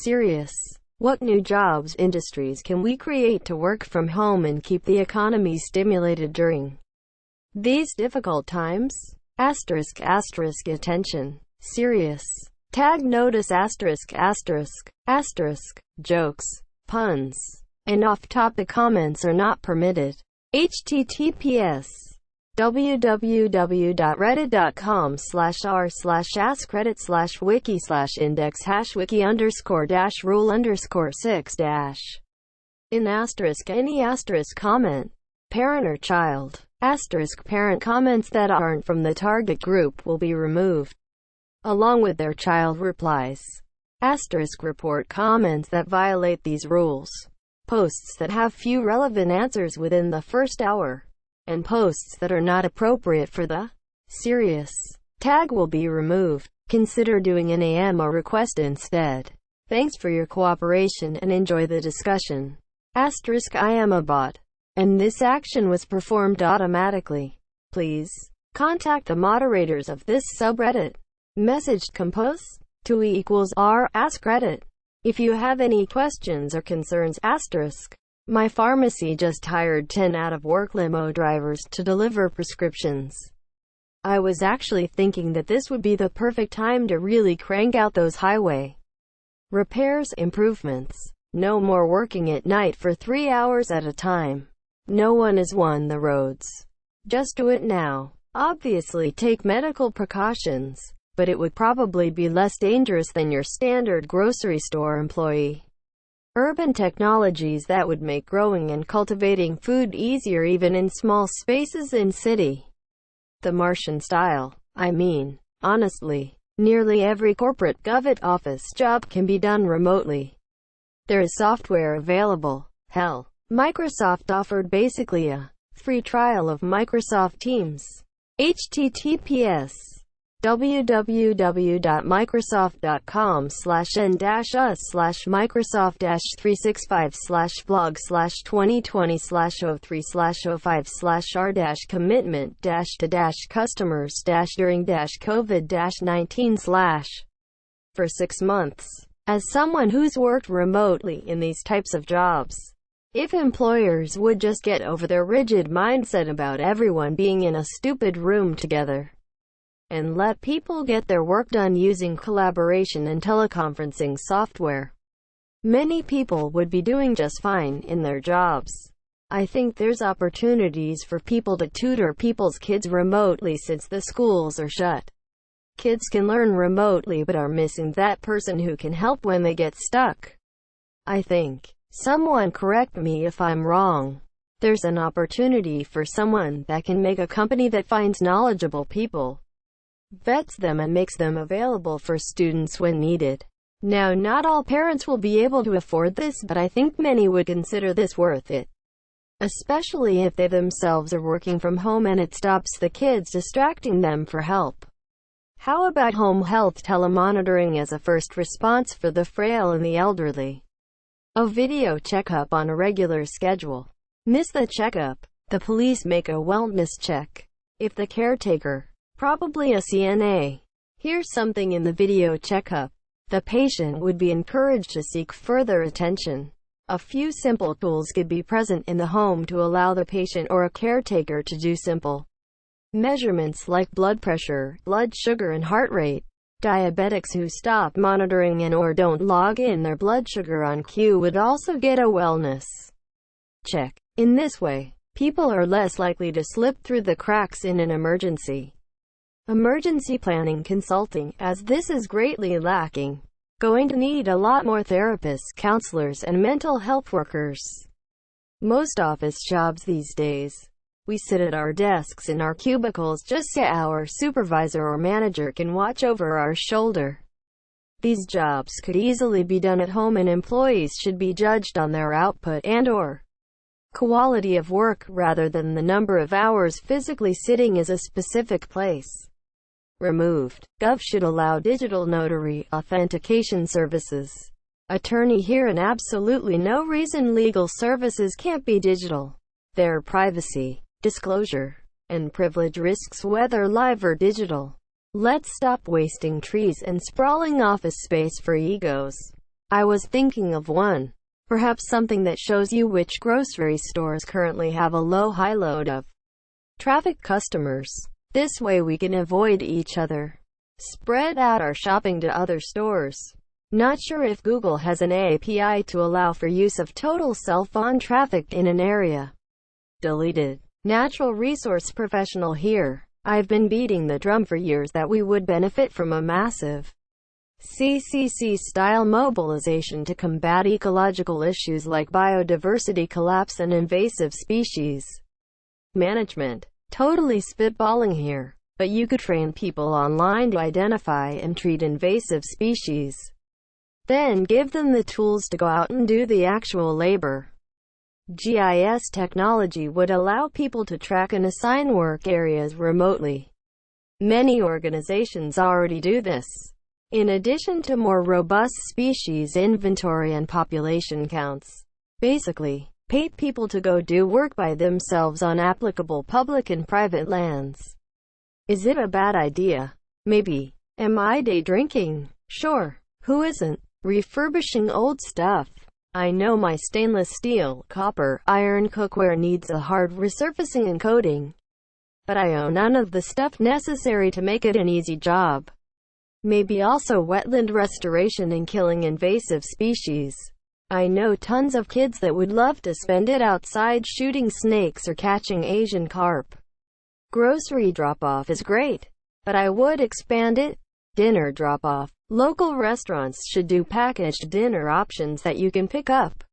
Serious. What new jobs, industries can we create to work from home and keep the economy stimulated during these difficult times? Asterisk, asterisk, attention. Serious. Tag notice asterisk, asterisk, asterisk. Jokes, puns, and off-topic comments are not permitted. https www.reddit.com/r/ask-wiki/index #wiki_rule_6- in asterisk any asterisk comment, parent or child, asterisk parent comments that aren't from the target group will be removed, along with their child replies. Asterisk report comments that violate these rules. Posts that have few relevant answers within the first hour, and posts that are not appropriate for the serious tag will be removed. Consider doing an AMA request instead. Thanks for your cooperation and enjoy the discussion. Asterisk I am a bot, and this action was performed automatically. Please contact the moderators of this subreddit. Message compose to E=R ask Reddit. If you have any questions or concerns. Asterisk. My pharmacy just hired 10 out-of-work limo drivers to deliver prescriptions. I was actually thinking that this would be the perfect time to really crank out those highway repairs improvements. No more working at night for 3 hours at a time. No one has won the roads. Just do it now. Obviously take medical precautions, but it would probably be less dangerous than your standard grocery store employee. Urban technologies that would make growing and cultivating food easier even in small spaces in city. The Martian style. I mean, honestly, nearly every corporate government office job can be done remotely. There is software available. Hell, Microsoft offered basically a free trial of Microsoft Teams. https www.microsoft.com/n-us/blog/2020/03/05/r-commitment-to-covid-19/ for 6 months. As someone who's worked remotely in these types of jobs, if employers would just get over their rigid mindset about everyone being in a stupid room together, and let people get their work done using collaboration and teleconferencing software, many people would be doing just fine in their jobs. I think there's opportunities for people to tutor people's kids remotely since the schools are shut. Kids can learn remotely but are missing that person who can help when they get stuck. I think, someone correct me if I'm wrong, there's an opportunity for someone that can make a company that finds knowledgeable people, vets them and makes them available for students when needed. Now, not all parents will be able to afford this, but I think many would consider this worth it, especially if they themselves are working from home and it stops the kids distracting them for help. How about home health telemonitoring as a first response for the frail and the elderly? A video checkup on a regular schedule. Miss the checkup. The police make a wellness check. If the caretaker, probably a CNA, here's something in the video checkup, the patient would be encouraged to seek further attention. A few simple tools could be present in the home to allow the patient or a caretaker to do simple measurements like blood pressure, blood sugar and heart rate. Diabetics who stop monitoring and or don't log in their blood sugar on cue would also get a wellness check. In this way, people are less likely to slip through the cracks in an emergency. Emergency planning consulting, as this is greatly lacking. Going to need a lot more therapists, counselors, and mental health workers. Most office jobs these days, we sit at our desks in our cubicles just so our supervisor or manager can watch over our shoulder. These jobs could easily be done at home and employees should be judged on their output and/or quality of work rather than the number of hours physically sitting in a specific place. Removed. Gov should allow digital notary authentication services. Attorney here and absolutely no reason legal services can't be digital. Their privacy, disclosure, and privilege risks whether live or digital. Let's stop wasting trees and sprawling office space for egos. I was thinking of one. Perhaps something that shows you which grocery stores currently have a high load of traffic customers. This way we can avoid each other. Spread out our shopping to other stores. Not sure if Google has an API to allow for use of total cell phone traffic in an area. Deleted. Natural resource professional here. I've been beating the drum for years that we would benefit from a massive CCC-style mobilization to combat ecological issues like biodiversity collapse and invasive species management. Totally spitballing here, but you could train people online to identify and treat invasive species. Then give them the tools to go out and do the actual labor. GIS technology would allow people to track and assign work areas remotely. Many organizations already do this. In addition to more robust species inventory and population counts. Basically, pay people to go do work by themselves on applicable public and private lands. Is it a bad idea? Maybe. Am I day drinking? Sure. Who isn't? Refurbishing old stuff. I know my stainless steel, copper, iron cookware needs a hard resurfacing and coating. But I own none of the stuff necessary to make it an easy job. Maybe also wetland restoration and killing invasive species. I know tons of kids that would love to spend it outside shooting snakes or catching Asian carp. Grocery drop-off is great, but I would expand it. Dinner drop-off. Local restaurants should do packaged dinner options that you can pick up.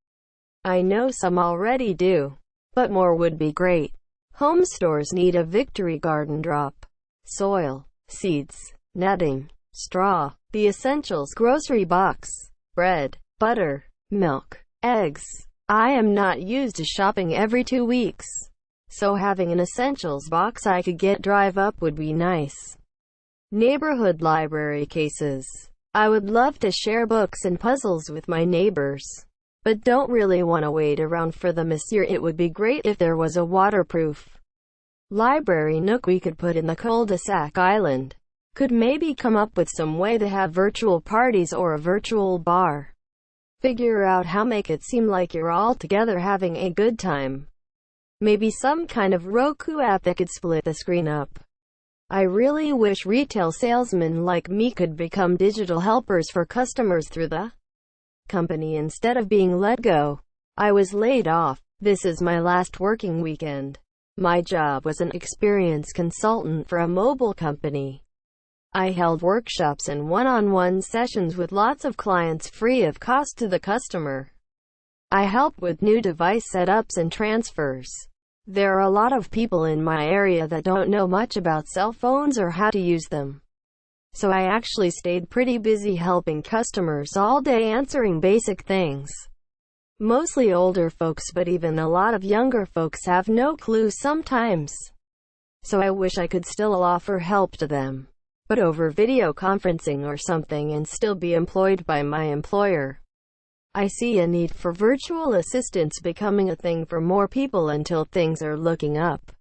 I know some already do, but more would be great. Home stores need a victory garden drop. Soil, seeds, netting, straw, the essentials grocery box, bread, butter, milk, eggs. I am not used to shopping every 2 weeks, so having an essentials box I could get drive up would be nice. Neighborhood library cases. I would love to share books and puzzles with my neighbors, but don't really want to wait around for them this year. It would be great if there was a waterproof library nook we could put in the cul-de-sac island. Could maybe come up with some way to have virtual parties or a virtual bar. Figure out how make it seem like you're all together having a good time. Maybe some kind of Roku app that could split the screen up. I really wish retail salesmen like me could become digital helpers for customers through the company instead of being let go. I was laid off. This is my last working weekend. My job was an experience consultant for a mobile company. I held workshops and one-on-one sessions with lots of clients free of cost to the customer. I help with new device setups and transfers. There are a lot of people in my area that don't know much about cell phones or how to use them. So I actually stayed pretty busy helping customers all day answering basic things. Mostly older folks, but even a lot of younger folks have no clue sometimes. So I wish I could still offer help to them, but over video conferencing or something, and still be employed by my employer. I see a need for virtual assistants becoming a thing for more people until things are looking up.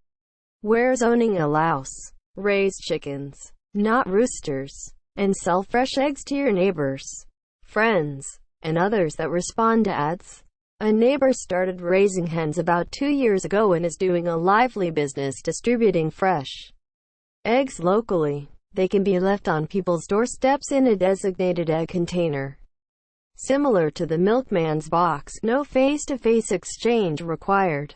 Where zoning allows. Raise chickens, not roosters, and sell fresh eggs to your neighbors, friends, and others that respond to ads. A neighbor started raising hens about 2 years ago and is doing a lively business distributing fresh eggs locally. They can be left on people's doorsteps in a designated egg container. Similar to the milkman's box, no face-to-face exchange required.